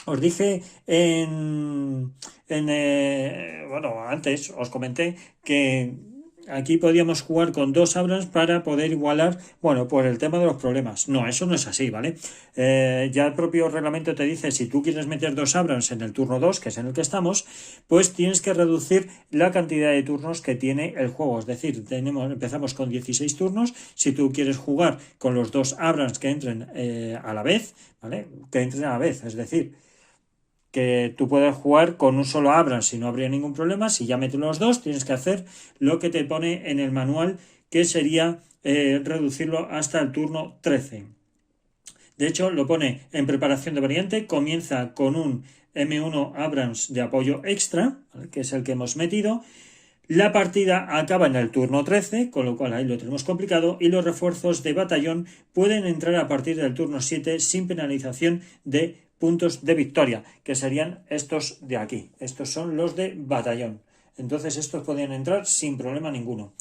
Os dije bueno, antes os comenté que aquí podíamos jugar con 2 Abrams para poder igualar, bueno, por el tema de los problemas. No, eso no es así, ¿vale? Ya el propio reglamento te dice, si tú quieres meter 2 Abrams en el turno 2, que es en el que estamos, pues tienes que reducir la cantidad de turnos que tiene el juego. Es decir, empezamos con 16 turnos. Si tú quieres jugar con los 2 Abrams que entren a la vez, ¿vale? Que entren a la vez, es decir, que tú puedes jugar con un solo Abrams y no habría ningún problema. Si ya metes los dos, tienes que hacer lo que te pone en el manual, que sería reducirlo hasta el turno 13. De hecho, lo pone en preparación de variante, comienza con un M1 Abrams de apoyo extra, ¿vale? Que es el que hemos metido. La partida acaba en el turno 13, con lo cual ahí lo tenemos complicado, y los refuerzos de batallón pueden entrar a partir del turno 7 sin penalización de puntos de victoria, que serían estos de aquí. Estos son los de batallón. Entonces estos podían entrar sin problema ninguno.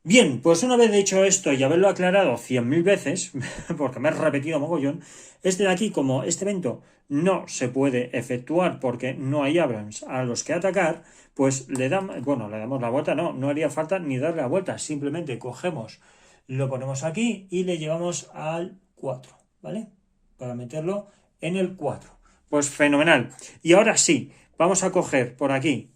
Bien, pues una vez dicho esto y haberlo aclarado 100.000 veces, porque me he repetido mogollón, este de aquí, como este evento no se puede efectuar porque no hay Abrams a los que atacar, pues le damos la vuelta, no haría falta ni darle la vuelta, simplemente cogemos, lo ponemos aquí y le llevamos al 4, ¿vale? Para meterlo en el 4. Pues fenomenal. Y ahora sí, vamos a coger por aquí,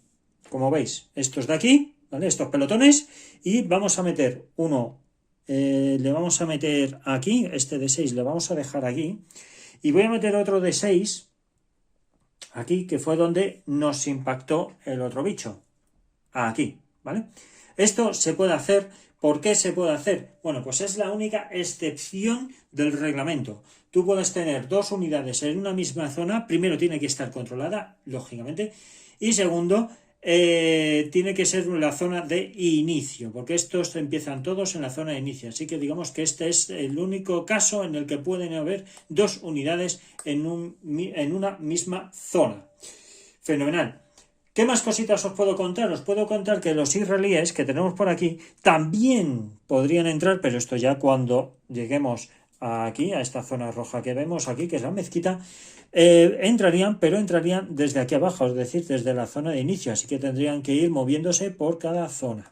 como veis, estos de aquí, ¿vale? Estos pelotones, y vamos a meter uno, le vamos a meter aquí, este de 6 le vamos a dejar aquí, y voy a meter otro de 6 aquí, que fue donde nos impactó el otro bicho, aquí, ¿vale? Esto se puede hacer. ¿Por qué se puede hacer? Bueno, pues es la única excepción del reglamento. Tú puedes tener 2 unidades en una misma zona. Primero, tiene que estar controlada, lógicamente. Y segundo, tiene que ser la zona de inicio, porque estos empiezan todos en la zona de inicio. Así que digamos que este es el único caso en el que pueden haber 2 unidades en una misma zona. Fenomenal. ¿Qué más cositas os puedo contar? Os puedo contar que los israelíes que tenemos por aquí también podrían entrar, pero esto ya cuando lleguemos aquí, a esta zona roja que vemos aquí, que es la mezquita, entrarían, pero entrarían desde aquí abajo, es decir, desde la zona de inicio, así que tendrían que ir moviéndose por cada zona.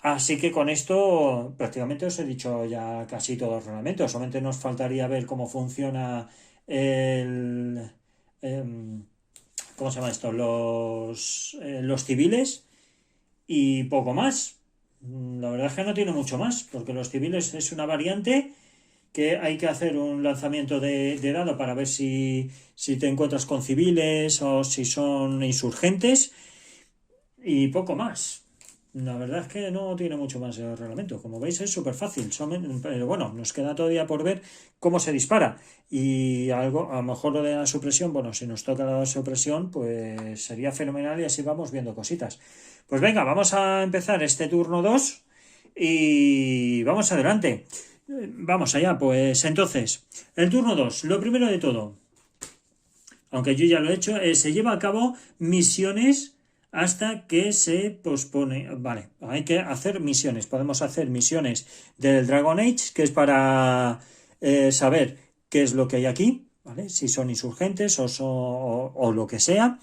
Así que con esto prácticamente os he dicho ya casi todo el reglamento, solamente nos faltaría ver cómo funciona el... ¿cómo se llama esto? Los civiles y poco más. La verdad es que no tiene mucho más, porque los civiles es una variante que hay que hacer un lanzamiento de dado para ver si te encuentras con civiles o si son insurgentes, y poco más. La verdad es que no tiene mucho más el reglamento. Como veis es súper fácil. Pero bueno, nos queda todavía por ver cómo se dispara. Y algo, a lo mejor lo de la supresión, bueno, si nos toca la supresión, pues sería fenomenal y así vamos viendo cositas. Pues venga, vamos a empezar este turno 2 y vamos adelante. Vamos allá, pues entonces, el turno 2, lo primero de todo, aunque yo ya lo he hecho, se lleva a cabo misiones hasta que se pospone. Vale, hay que hacer misiones. Podemos hacer misiones del Dragon Age, que es para saber qué es lo que hay aquí, ¿vale? Si son insurgentes o lo que sea.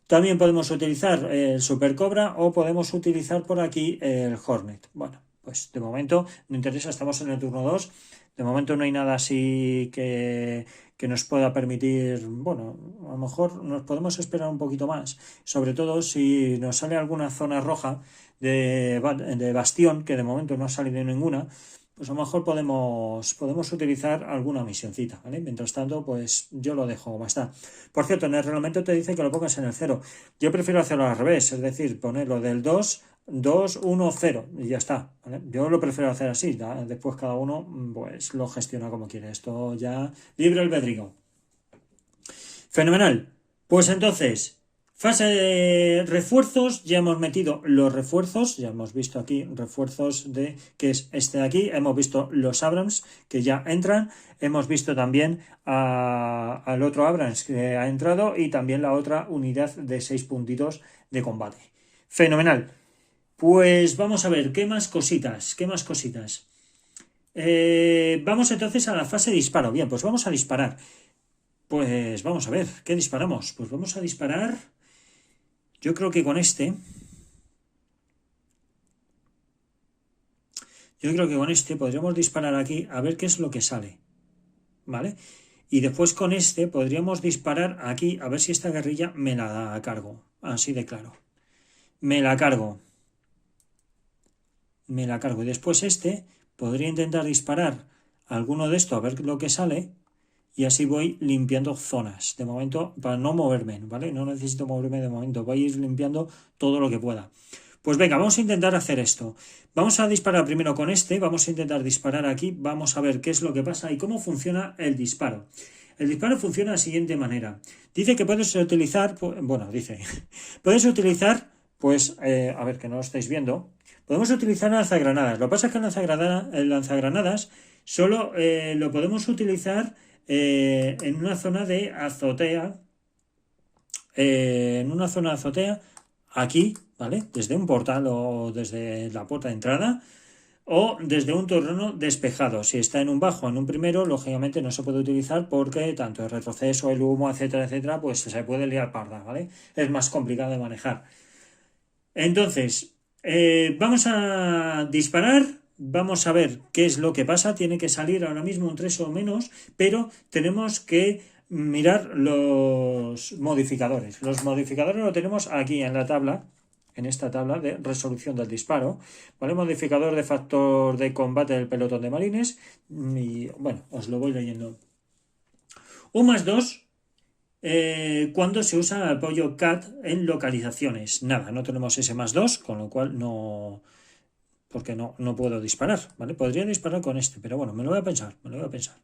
También podemos utilizar el Super Cobra o podemos utilizar por aquí el Hornet. Bueno, pues de momento no interesa, estamos en el turno 2. De momento no hay nada así que nos pueda permitir, bueno, a lo mejor nos podemos esperar un poquito más, sobre todo si nos sale alguna zona roja de bastión, que de momento no ha salido ninguna, pues a lo mejor podemos utilizar alguna misioncita, ¿vale? Mientras tanto, pues yo lo dejo como está. Por cierto, en el reglamento te dice que lo pongas en el 0. Yo prefiero hacerlo al revés, es decir, ponerlo del 2, 2, 1, 0 y ya está, ¿vale? Yo lo prefiero hacer así, ¿da? Después cada uno pues lo gestiona como quiere. Esto ya libre albedrío. Fenomenal. Pues entonces, fase de refuerzos, ya hemos metido los refuerzos, ya hemos visto aquí refuerzos de, que es este de aquí, hemos visto los Abrams que ya entran, hemos visto también al otro Abrams que ha entrado y también la otra unidad de 6 puntitos de combate. Fenomenal. Pues vamos a ver, ¿qué más cositas? ¿Qué más cositas? Vamos entonces a la fase de disparo. Bien, pues vamos a disparar. Pues vamos a ver, ¿qué disparamos? Pues vamos a disparar, yo creo que con este. Yo creo que con este podríamos disparar aquí a ver qué es lo que sale. ¿Vale? Y después con este podríamos disparar aquí a ver si esta guerrilla me la da a cargo. Así de claro. Me la cargo. Me la cargo. Y después este podría intentar disparar alguno de estos a ver lo que sale. Y así voy limpiando zonas. De momento, para no moverme, ¿vale? No necesito moverme de momento. Voy a ir limpiando todo lo que pueda. Pues venga, vamos a intentar hacer esto. Vamos a disparar primero con este. Vamos a intentar disparar aquí. Vamos a ver qué es lo que pasa y cómo funciona el disparo. El disparo funciona de la siguiente manera. Dice que puedes utilizar... Bueno, dice... Puedes utilizar... Pues, a ver, que no lo estáis viendo. Podemos utilizar lanzagranadas. Lo que pasa es que el lanzagranadas solo lo podemos utilizar en una zona de azotea, aquí, ¿vale? Desde un portal o desde la puerta de entrada o desde un terreno despejado. Si está en un bajo o en un primero, lógicamente no se puede utilizar porque tanto el retroceso, el humo, etcétera, etcétera, pues se puede liar parda, ¿vale? Es más complicado de manejar. Entonces, vamos a disparar. Vamos a ver qué es lo que pasa. Tiene que salir ahora mismo un 3 o menos, pero tenemos que mirar los modificadores. Los modificadores lo tenemos aquí en la tabla, en esta tabla de resolución del disparo. ¿Vale? Modificador de factor de combate del pelotón de marines. Y bueno, os lo voy leyendo. Un más 2 cuando se usa el apoyo CAT en localizaciones. Nada, no tenemos ese más 2, con lo cual no... Porque no puedo disparar, ¿vale? Podría disparar con este, pero bueno, me lo voy a pensar, me lo voy a pensar.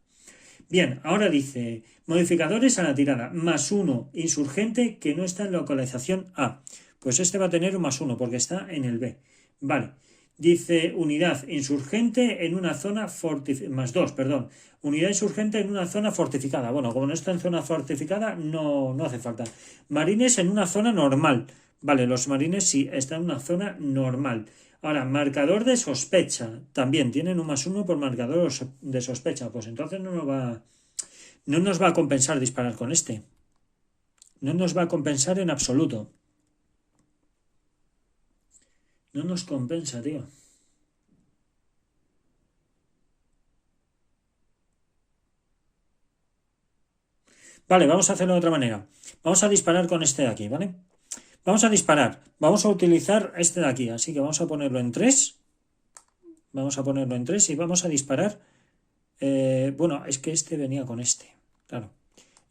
Bien, ahora dice, modificadores a la tirada, más 1 insurgente que no está en localización A. Pues este va a tener un más 1 porque está en el B. Vale. Dice unidad insurgente en una zona fortificada, más 2, perdón. Unidad insurgente en una zona fortificada. Bueno, como no está en zona fortificada, no hace falta. Marines en una zona normal. Vale, los marines sí están en una zona normal. Ahora, marcador de sospecha. También tienen un más 1 por marcador de sospecha. Pues entonces no nos va a compensar disparar con este. No nos va a compensar en absoluto. No nos compensa, tío. Vale, vamos a hacerlo de otra manera. Vamos a disparar con este de aquí, ¿vale? Vamos a disparar. Vamos a utilizar este de aquí. Así que vamos a ponerlo en 3. Vamos a ponerlo en 3 y vamos a disparar. Bueno, es que este venía con este. Claro.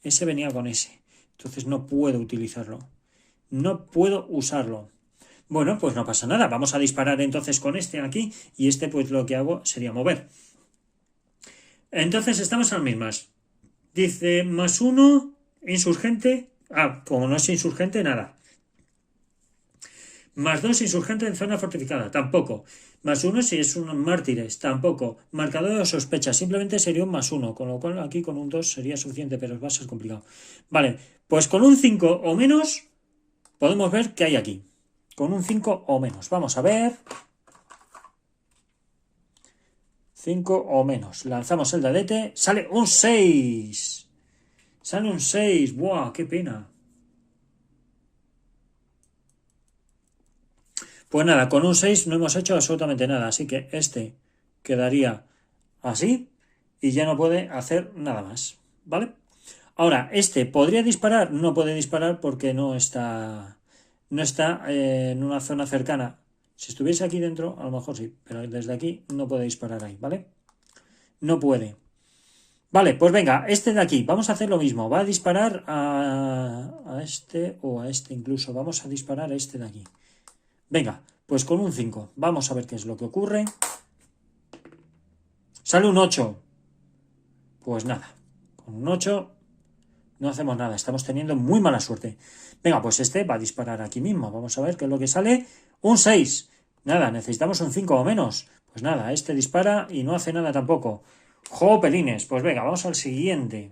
Ese venía con ese. Entonces no puedo utilizarlo. No puedo usarlo. Bueno, pues no pasa nada. Vamos a disparar entonces con este aquí. Y este pues lo que hago sería mover. Entonces estamos a las mismas. Dice más 1 insurgente. Ah, como no es insurgente, nada. Más 2 insurgente en zona fortificada, tampoco. Más 1 si es un mártires, tampoco. Marcador de sospecha, simplemente sería un más 1, con lo cual aquí con un 2 sería suficiente, pero va a ser complicado. Vale, pues con un 5 o menos podemos ver qué hay aquí. Con un 5 o menos. Vamos a ver. 5 o menos. Lanzamos el dadete. Sale un 6. Sale un 6. ¡Buah! ¡Qué pena! Pues nada, con un 6 no hemos hecho absolutamente nada. Así que este quedaría así. y ya no puede hacer nada más, ¿vale? Ahora, este podría disparar, no puede disparar porque no está en una zona cercana. Si estuviese aquí dentro, a lo mejor sí, pero desde aquí no puede disparar ahí, ¿vale? No puede. Vale, pues venga, este de aquí, vamos a hacer lo mismo. Va a disparar a este o a este incluso. Vamos a disparar a este de aquí. Venga, pues con un 5. Vamos a ver qué es lo que ocurre. Sale un 8. Pues nada, con un 8 no hacemos nada. Estamos teniendo muy mala suerte. Venga, pues este va a disparar aquí mismo. Vamos a ver qué es lo que sale. Un 6. Nada, necesitamos un 5 o menos. Pues nada, este dispara y no hace nada tampoco. ¡Jo, pelines! Pues venga, vamos al siguiente.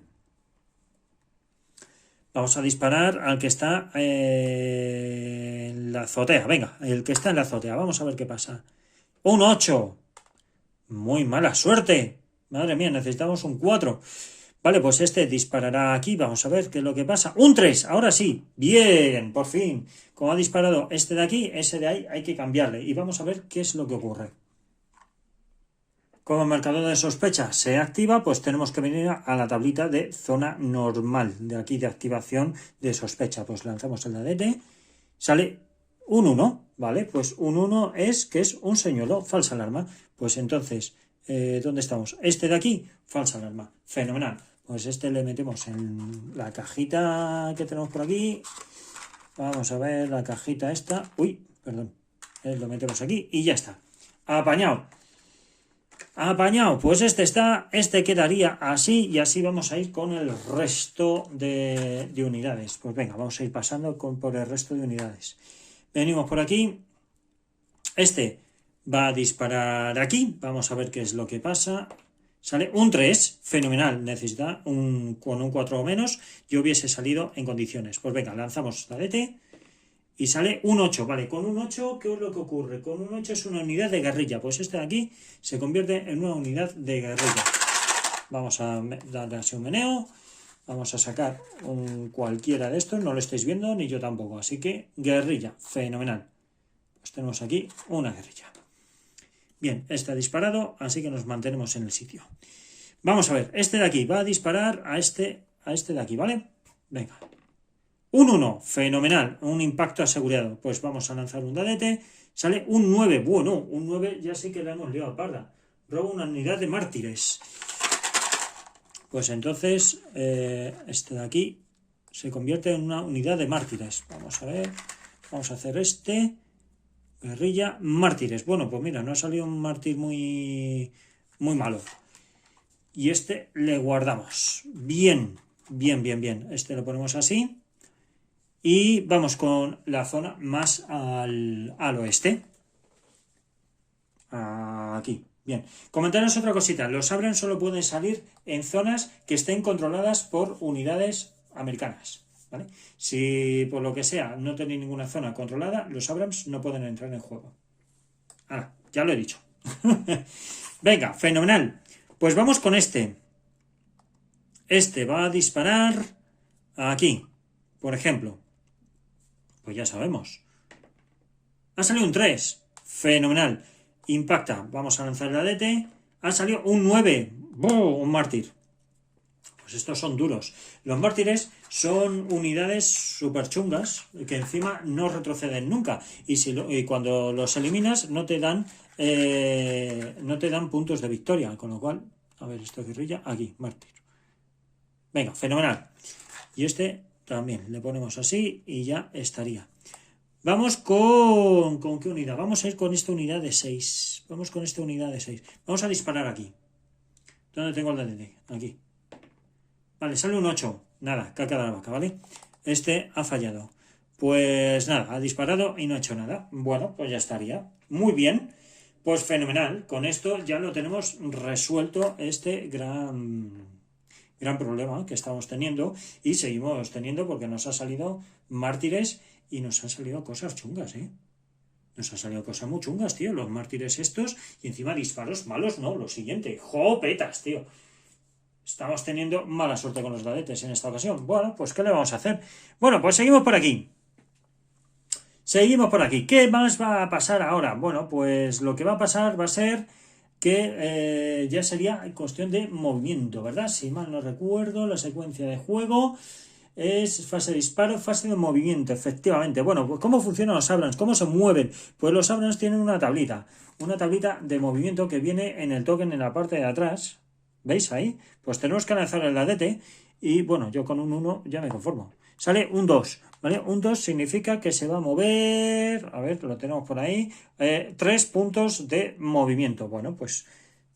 Vamos a disparar al que está en la azotea. Venga, el que está en la azotea. Vamos a ver qué pasa. Un 8. Muy mala suerte. Madre mía, necesitamos un 4. Vale, pues este disparará aquí. Vamos a ver qué es lo que pasa. Un 3. Ahora sí. Bien, por fin. Como ha disparado este de aquí, ese de ahí hay que cambiarle. Y vamos a ver qué es lo que ocurre. Como el marcador de sospecha se activa, pues tenemos que venir a la tablita de zona normal, de aquí de activación de sospecha. Pues lanzamos el ADT, sale un 1, ¿vale? Pues un 1 que es un señuelo, falsa alarma. Pues entonces, ¿dónde estamos? Este de aquí, falsa alarma. Fenomenal. Pues este le metemos en la cajita que tenemos por aquí. Vamos a ver la cajita esta. Uy, perdón. Lo metemos aquí y ya está. Apañado. Apañado, pues este quedaría así y así vamos a ir con el resto de unidades. Pues venga, vamos a ir pasando por el resto de unidades. Venimos por aquí. Este va a disparar aquí. Vamos a ver qué es lo que pasa. Sale un 3, fenomenal. Necesita con un 4 o menos. Yo hubiese salido en condiciones. Pues venga, lanzamos la DT. Y sale un 8, vale, con un 8, ¿qué es lo que ocurre? Con un 8 es una unidad de guerrilla, pues este de aquí se convierte en una unidad de guerrilla. Vamos a darle así un meneo, vamos a sacar cualquiera de estos, no lo estáis viendo, ni yo tampoco, así que guerrilla, fenomenal. Pues tenemos aquí una guerrilla. Bien, este ha disparado, así que nos mantenemos en el sitio. Vamos a ver, este de aquí va a disparar a este de aquí, ¿vale? Venga. Un 1, fenomenal, un impacto asegurado. Pues vamos a lanzar un dadete, sale un 9, bueno, un 9 ya sí que le hemos liado a parda. Robo una unidad de mártires. Pues entonces, este de aquí se convierte en una unidad de mártires. Vamos a ver, vamos a hacer este, guerrilla, mártires. Bueno, pues mira, no ha salido un mártir muy malo. Y este le guardamos. Bien, bien, bien, bien. Este lo ponemos así. Y vamos con la zona más al oeste. Aquí. Bien. Comentaros otra cosita. Los Abrams solo pueden salir en zonas que estén controladas por unidades americanas. ¿Vale? Si por lo que sea no tenéis ninguna zona controlada, los Abrams no pueden entrar en juego. Ahora, ya lo he dicho. Venga, fenomenal. Pues vamos con este. Este va a disparar aquí, por ejemplo. Pues ya sabemos. Ha salido un 3. Fenomenal. Impacta. Vamos a lanzar el ADT. Ha salido un 9. ¡Bum! Un mártir. Pues estos son duros. Los mártires son unidades súper chungas que encima no retroceden nunca. Y cuando los eliminas no te dan puntos de victoria. Con lo cual, a ver, esto guerrilla. Aquí, mártir. Venga, fenomenal. Y este también le ponemos así y ya estaría. Vamos ¿con qué unidad? Vamos a ir con esta unidad de 6. Vamos con esta unidad de 6. Vamos a disparar aquí. ¿Dónde tengo el DDT? Aquí. Vale, sale un 8. Nada, caca de la vaca, ¿vale? Este ha fallado. Pues nada, ha disparado y no ha hecho nada. Bueno, pues ya estaría. Muy bien. Pues fenomenal. Con esto ya lo tenemos resuelto este gran problema que estamos teniendo y seguimos teniendo porque nos ha salido mártires y nos han salido cosas chungas, Nos han salido cosas muy chungas, tío, los mártires estos y encima disparos malos, no, lo siguiente, jopetas, tío. Estamos teniendo mala suerte con los gadetes en esta ocasión. Bueno, pues ¿qué le vamos a hacer? Bueno, pues seguimos por aquí. Seguimos por aquí. ¿Qué más va a pasar ahora? Bueno, pues lo que va a pasar va a ser que ya sería cuestión de movimiento, ¿verdad? Si mal no recuerdo, la secuencia de juego es fase de disparo, fase de movimiento, efectivamente. Bueno, pues ¿cómo funcionan los Abrams? ¿Cómo se mueven? Pues los Abrams tienen una tablita de movimiento que viene en el token en la parte de atrás. ¿Veis ahí? Pues tenemos que lanzar el ADT y bueno, yo con un 1 ya me conformo. Sale un 2, ¿vale? Un 2 significa que se va a mover, a ver, lo tenemos por ahí, 3 puntos de movimiento. Bueno, pues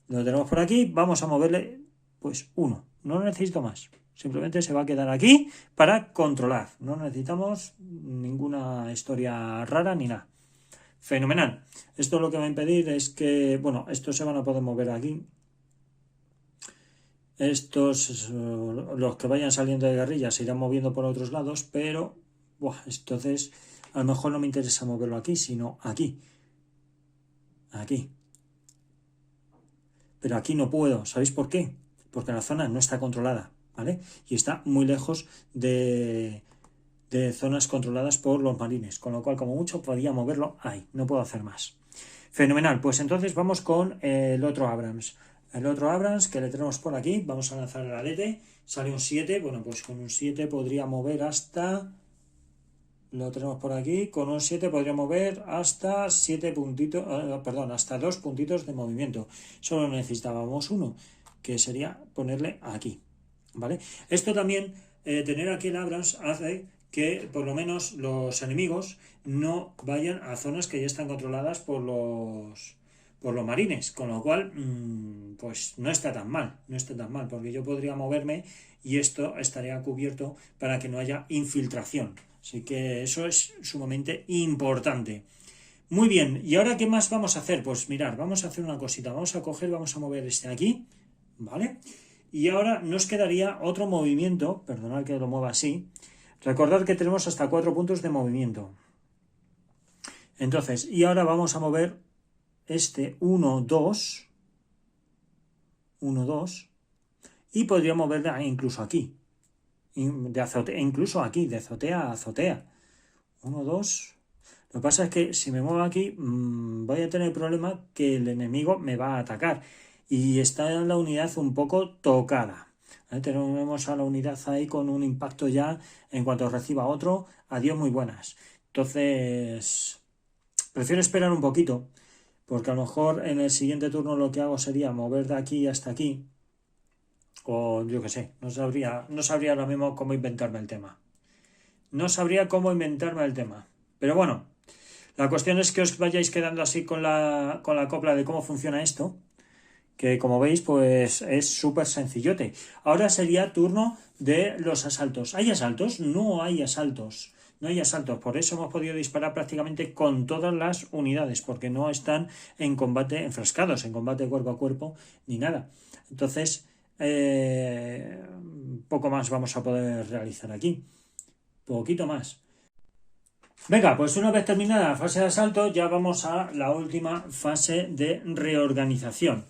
lo tenemos por aquí, vamos a moverle pues 1, no necesito más. Simplemente se va a quedar aquí para controlar. No necesitamos ninguna historia rara ni nada. Fenomenal. Esto lo que va a impedir es que, bueno, estos se van a poder mover aquí. Estos, los que vayan saliendo de guerrilla, se irán moviendo por otros lados, pero, entonces, a lo mejor no me interesa moverlo aquí, sino aquí. Aquí. Pero aquí no puedo. ¿Sabéis por qué? Porque la zona no está controlada, ¿vale? Y está muy lejos de zonas controladas por los marines, con lo cual como mucho podía moverlo ahí, no puedo hacer más. Fenomenal, pues entonces vamos con el otro Abrams. El otro Abrams que le tenemos por aquí, vamos a lanzar el alete, sale un 7, bueno pues con un 7 podría mover hasta... Lo tenemos por aquí, con un 7 podría mover hasta 7 puntitos, hasta 2 puntitos de movimiento. Solo necesitábamos uno, que sería ponerle aquí, ¿vale? Esto también, tener aquí el Abrams hace que por lo menos los enemigos no vayan a zonas que ya están controladas por los marines, con lo cual pues no está tan mal, porque yo podría moverme y esto estaría cubierto para que no haya infiltración. Así que eso es sumamente importante. Muy bien, ¿y ahora qué más vamos a hacer? Pues mirar, vamos a hacer una cosita, vamos a mover este aquí, ¿vale? Y ahora nos quedaría otro movimiento, perdonad que lo mueva así. Recordad que tenemos hasta 4 puntos de movimiento. Entonces, y ahora vamos a mover este 1, 2, y podría moverla incluso aquí, de azotea, incluso aquí, de azotea a azotea. 1, 2. Lo que pasa es que si me muevo aquí, voy a tener el problema que el enemigo me va a atacar. Y está la unidad un poco tocada. Tenemos a la unidad ahí con un impacto ya, en cuanto reciba otro, adiós muy buenas. Entonces, prefiero esperar un poquito, porque a lo mejor en el siguiente turno lo que hago sería mover de aquí hasta aquí, o yo qué sé, no sabría ahora mismo cómo inventarme el tema. Pero bueno, la cuestión es que os vayáis quedando así con la copla de cómo funciona esto, que como veis pues es súper sencillote. Ahora sería turno de los asaltos. ¿Hay asaltos? No hay asaltos. Por eso hemos podido disparar prácticamente con todas las unidades, porque no están en combate enfrascados, en combate cuerpo a cuerpo, ni nada. Entonces, poco más vamos a poder realizar aquí. Poquito más. Venga, pues una vez terminada la fase de asalto, ya vamos a la última fase de reorganización.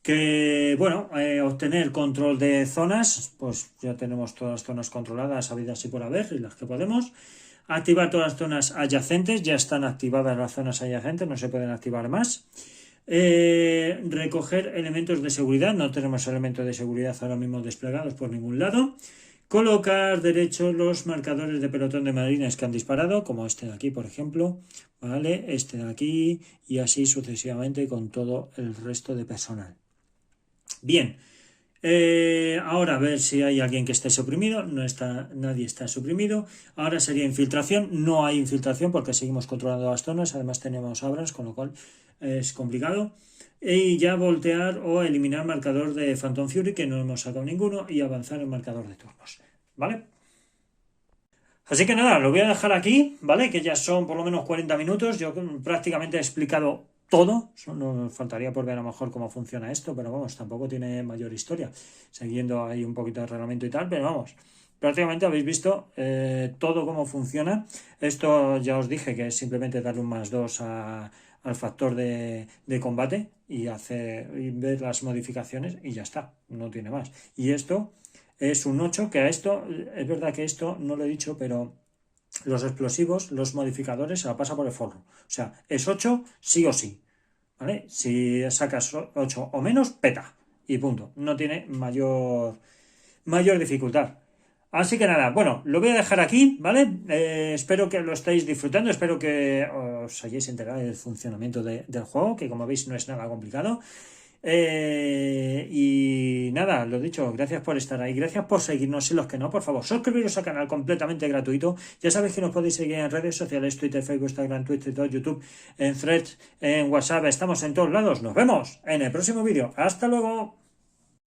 Que, bueno, obtener control de zonas, pues ya tenemos todas las zonas controladas, habidas y por haber, y las que podemos. Activar todas las zonas adyacentes, ya están activadas las zonas adyacentes, no se pueden activar más. Recoger elementos de seguridad, no tenemos elementos de seguridad ahora mismo desplegados por ningún lado. Colocar derechos los marcadores de pelotón de marines que han disparado, como este de aquí, por ejemplo, ¿vale? Este de aquí, y así sucesivamente con todo el resto de personal. Bien, ahora a ver si hay alguien que esté suprimido. Nadie está suprimido. Ahora sería infiltración. No hay infiltración porque seguimos controlando las zonas. Además tenemos Abrams, con lo cual es complicado. Y ya voltear o eliminar marcador de Phantom Fury, que no hemos sacado ninguno, y avanzar en marcador de turnos, ¿vale? Así que nada, lo voy a dejar aquí, ¿vale? Que ya son por lo menos 40 minutos. Yo prácticamente he explicado todo. No faltaría por ver a lo mejor cómo funciona esto, pero vamos, tampoco tiene mayor historia. Siguiendo ahí un poquito de reglamento y tal, pero vamos, prácticamente habéis visto todo cómo funciona. Esto ya os dije que es simplemente darle un +2 al factor de combate y ver las modificaciones y ya está, no tiene más. Y esto es un 8, que a esto, es verdad que esto no lo he dicho, pero los explosivos, los modificadores, se la pasa por el forro. O sea, es 8 sí o sí, ¿vale? Si sacas 8 o menos, peta. Y punto. No tiene mayor dificultad. Así que nada, bueno, lo voy a dejar aquí, ¿vale? Espero que lo estéis disfrutando, espero que os hayáis enterado del funcionamiento del juego, que como veis no es nada complicado. Y nada, lo dicho, gracias por estar ahí, gracias por seguirnos y los que no, por favor, suscribiros al canal completamente gratuito. Ya sabéis que nos podéis seguir en redes sociales, Twitter, Facebook, Instagram, Twitter, YouTube, en Threads, en WhatsApp, estamos en todos lados. Nos vemos en el próximo vídeo. Hasta luego.